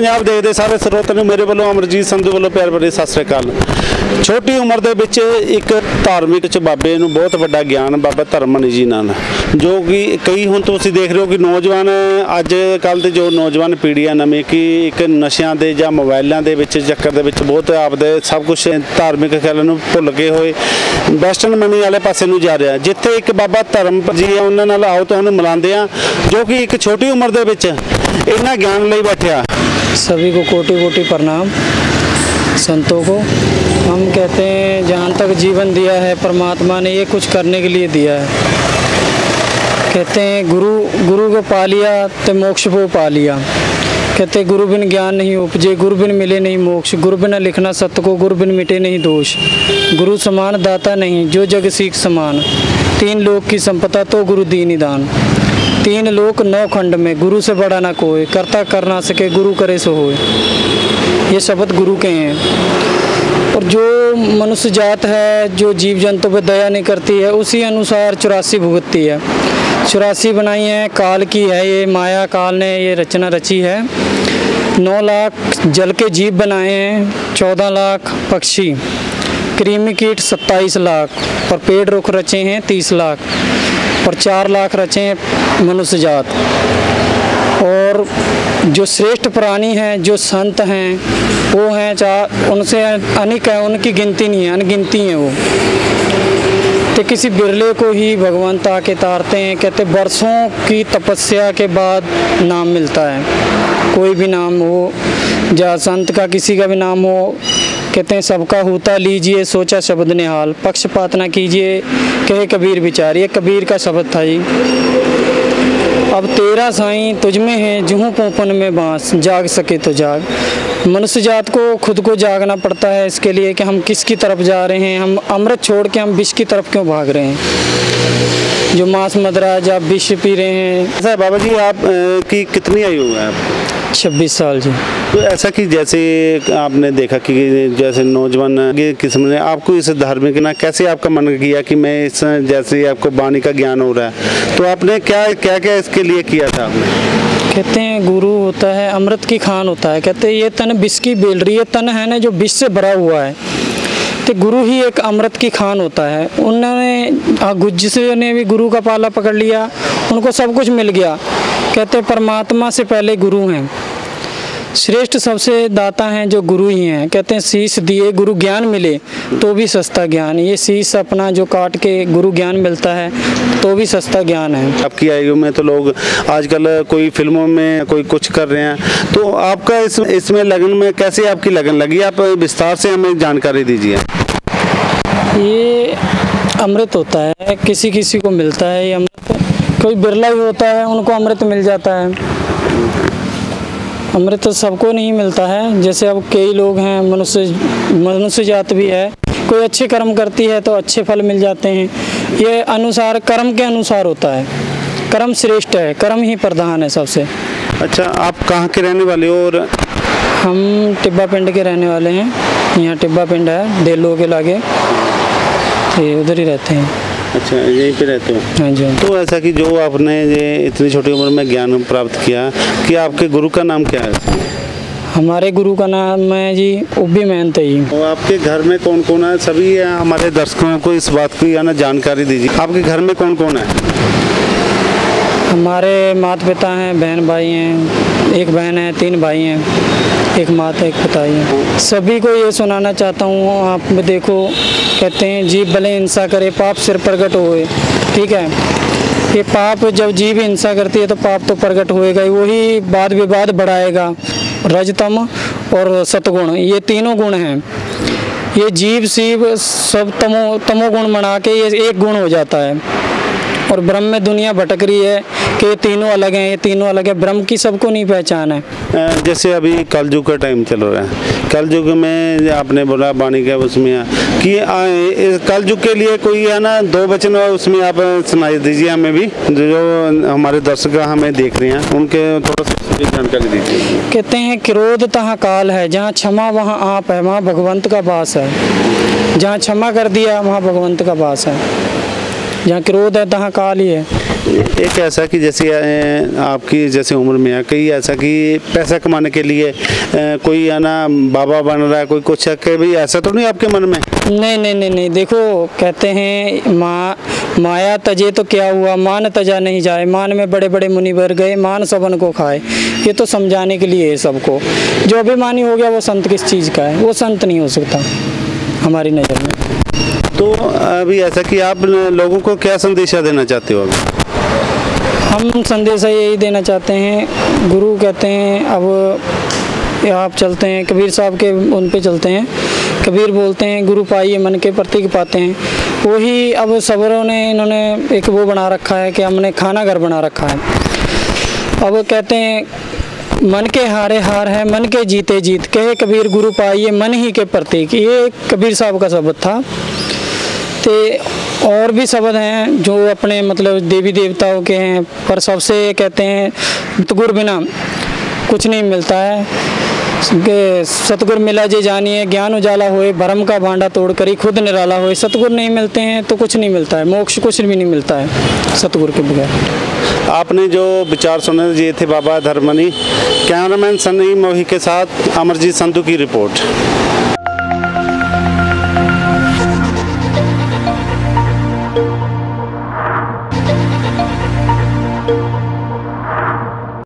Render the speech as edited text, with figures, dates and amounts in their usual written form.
पंजाब देखते सारे ਸਰੋਤਿਆਂ ਨੂੰ ਮੇਰੇ ਵੱਲੋਂ ਅਮਰਜੀਤ ਸੰਧੂ ਵੱਲੋਂ ਪਿਆਰ ਭਰੀ ਸਤਿ ਸ੍ਰੀ ਅਕਾਲ। ਛੋਟੀ ਉਮਰ ਦੇ ਵਿੱਚ ਇੱਕ ਧਾਰਮਿਕ ਚ ਬਾਬੇ ਨੂੰ ਬਹੁਤ ਵੱਡਾ ਗਿਆਨ ਬਾਬਾ ਧਰਮਮਣੀ ਜੀ ਨਾਲ, ਜੋ ਕਿ ਕਈ ਹੁਣ ਤੁਸੀਂ ਦੇਖ ਰਹੇ ਹੋ ਕਿ ਨੌਜਵਾਨ ਅੱਜ ਕੱਲ੍ਹ ਦੇ ਜੋ ਨੌਜਵਾਨ ਪੀੜ੍ਹੀ ਆ ਨਵੀਂ ਕਿ ਇੱਕ ਨਸ਼ਿਆਂ ਦੇ ਜਾਂ ਮੋਬਾਈਲਾਂ ਦੇ ਵਿੱਚ ਚੱਕਰ ਦੇ ਵਿੱਚ ਬਹੁਤ ਆਪਦੇ ਸਭ ਕੁਛ ਧਾਰਮਿਕ ਖਿਆਲਾਂ ਨੂੰ ਭੁੱਲ ਕੇ ਹੋਏ ਵੈਸਟਰਨ ਮਨੀ ਵਾਲੇ ਪਾਸੇ ਨੂੰ ਜਾ ਰਿਹਾ, ਜਿੱਥੇ ਇੱਕ ਬਾਬਾ ਧਰਮ ਜੀ ਆ ਉਹਨਾਂ ਨਾਲ ਆਓ ਤੁਹਾਨੂੰ ਮਿਲਾਉਂਦੇ ਆ ਜੋ कि एक छोटी उम्र दे विच इन्ना ज्ञान ले बैठा। सभी को कोटि कोटि प्रणाम। संतों को हम कहते हैं जहाँ तक जीवन दिया है परमात्मा ने ये कुछ करने के लिए दिया है। कहते हैं गुरु को पा लिया तो मोक्ष को पा लिया। कहते गुरु बिन ज्ञान नहीं उपजे, गुरु बिन मिले नहीं मोक्ष, गुरु बिना लिखना सत्य को, गुरु बिन मिटे नहीं दोष, गुरु समान दाता नहीं जो जग सीख समान, तीन लोक की संपदा तो गुरु दीन दान, तीन लोक नौ खंड में गुरु से बड़ा ना कोई, करता कर ना सके गुरु करे सो होए। ये शब्द गुरु के हैं। और जो मनुष्य जात है जो जीव जंतु पर दया नहीं करती है उसी अनुसार 84 भुगतती है। 84 बनाई है, काल की है ये, माया काल ने ये रचना रची है। 9 लाख जल के जीव बनाए हैं, 14 लाख पक्षी, कृमि कीट 27 लाख और पेड़ रुख रचे हैं 30 लाख और 4 लाख रचे हैं मनुष्य जात। और जो श्रेष्ठ प्राणी हैं जो संत हैं वो हैं उनसे अनेक है, उनकी गिनती नहीं है, अनगिनती हैं वो। तो किसी बिरले को ही भगवंत आके तारते हैं। कहते वर्षों की तपस्या के बाद नाम मिलता है। कोई भी नाम हो, या संत का किसी का भी नाम हो, कहते हैं सबका होता लीजिए सोचा शब्द निहाल, पक्षपात ना कीजिए कहे कबीर विचार। ये कबीर का शब्द था जी। अब तेरा साईं तुझ में है जूं पोपन में बांस, जाग सके तो जाग। मनुष्य जात को खुद को जागना पड़ता है इसके लिए कि हम किसकी तरफ जा रहे हैं। हम अमृत छोड़ के हम विष की तरफ क्यों भाग रहे हैं। जो मांस मदराज आप विष पी रहे हैं। ऐसा बाबा जी आप की कितनी आयु है आप? 26 साल जी। तो ऐसा कि जैसे आपने देखा कि जैसे नौजवान किस्म ने आपको इस धार्मिक ना कैसे आपका मन किया कि मैं इस जैसे आपको वाणी का ज्ञान हो रहा है तो आपने क्या क्या क्या इसके लिए किया था आपने? कहते हैं गुरु होता है अमृत की खान होता है। कहते हैं ये तन विष की बेल रही है, तन है ना जो विष से भरा हुआ है, तो गुरु ही एक अमृत की खान होता है। उन्होंने जिसने ने भी गुरु का पाला पकड़ लिया उनको सब कुछ मिल गया। कहते हैं परमात्मा से पहले गुरु हैं, श्रेष्ठ सबसे दाता हैं जो गुरु ही हैं। कहते हैं शीश दिए गुरु ज्ञान मिले तो भी सस्ता ज्ञान। ये शीश अपना जो काट के गुरु ज्ञान मिलता है तो भी सस्ता ज्ञान है। आपकी आयु में तो लोग आजकल कोई फिल्मों में कोई कुछ कर रहे हैं, तो आपका इसमें लगन में कैसे आपकी लगन लगी? आप विस्तार से हमें जानकारी दीजिए। ये अमृत होता है, किसी किसी को मिलता है ये अमृत, कोई बिरला ही होता है उनको अमृत मिल जाता है। अमृत तो सबको नहीं मिलता है। जैसे अब कई लोग हैं मनुष्य जात भी है, कोई अच्छे कर्म करती है तो अच्छे फल मिल जाते हैं। ये अनुसार कर्म के अनुसार होता है, कर्म श्रेष्ठ है, कर्म ही प्रधान है सबसे। अच्छा आप कहाँ के रहने वाले हो? और हम टिब्बा पिंड के रहने वाले हैं। यहाँ टिब्बा पिंड है डेलो के लागे, तो उधर ही रहते हैं। अच्छा यहीं पे रहते हो? हाँ जी। तो ऐसा कि जो आपने ये इतनी छोटी उम्र में ज्ञान प्राप्त किया कि आपके गुरु का नाम क्या है? हमारे गुरु का नाम है जी उब्बी महंत जी। और आपके घर में कौन कौन है? सभी हमारे दर्शकों को इस बात की ना जानकारी दीजिए। आपके घर में कौन कौन है? हमारे माता पिता हैं, बहन भाई हैं, एक बहन है, 3 भाई हैं, एक माता एक पिता है। सभी को ये सुनाना चाहता हूँ, आप देखो कहते हैं जीव भले हिंसा करे पाप सिर प्रगट होए। ठीक है, ये पाप जब जीव हिंसा करती है तो पाप तो प्रगट होएगा ही, वही वाद विवाद बढ़ाएगा। रजतम और सतगुण ये तीनों गुण हैं। ये जीव शिव सब तमोगुण बना के ये एक गुण हो जाता है। और ब्रह्म में दुनिया भटक रही है कि ये तीनों अलग हैं, ये तीनों अलग है, ब्रह्म की सबको नहीं पहचान है। जैसे अभी कलयुग का टाइम चल रहा है, कलयुग में आपने बोला वाणी का उसमें कि कलयुग के लिए कोई है ना 2 वचन उसमें आप सुनाई दीजिए हमें भी, जो हमारे दर्शक हमें देख रहे हैं उनके थोड़ा सा जानकारी दीजिए। कहते हैं क्रोध तहाँ काल है, जहाँ क्षमा वहाँ आप है, वहाँ भगवंत का वास है। जहाँ क्षमा कर दिया वहाँ भगवंत का वास है, जहाँ क्रोध है तहाँ काल ही है। एक ऐसा कि जैसे आपकी जैसे उम्र में है, कई ऐसा कि पैसा कमाने के लिए कोई है ना बाबा बन रहा है, कोई कुछ है, कि भाई ऐसा तो नहीं आपके मन में? नहीं नहीं नहीं नहीं, देखो कहते हैं माया तजे तो क्या हुआ, मान तजा नहीं जाए, मान में बड़े बड़े मुनिवर गए, मान सबन को खाए। ये तो समझाने के लिए है सबको। जो अभिमानी हो गया वो संत किस चीज़ का है, वो संत नहीं हो सकता हमारी नज़र में। तो अभी ऐसा कि आप लोगों को क्या संदेशा देना चाहते हो अभी? हम संदेशा यही देना चाहते हैं, गुरु कहते हैं अब आप चलते हैं कबीर साहब के उन पे चलते हैं। कबीर बोलते हैं गुरु पाइए मन के प्रतीक पाते हैं। वही अब सबरों ने इन्होंने एक वो बना रखा है कि हमने खाना घर बना रखा है। अब कहते हैं मन के हारे हार है, मन के जीते जीत, कहे कबीर गुरु पाइए मन ही के प्रतीक। ये कबीर साहब का शब्द था। तो और भी शब्द हैं जो अपने मतलब देवी देवताओं के हैं, पर सबसे कहते हैं सतगुर बिना कुछ नहीं मिलता है। सतगुर मिला जे जानिए, ज्ञान उजाला होए, भरम का भांडा तोड़ करी खुद निराला होए। सतगुर नहीं मिलते हैं तो कुछ नहीं मिलता है, मोक्ष कुछ भी नहीं मिलता है सतगुर के बगैर। आपने जो विचार सुने ये थे बाबा धर्ममणि। कैमरामैन सनी मोही के साथ अमरजीत संधू की रिपोर्ट।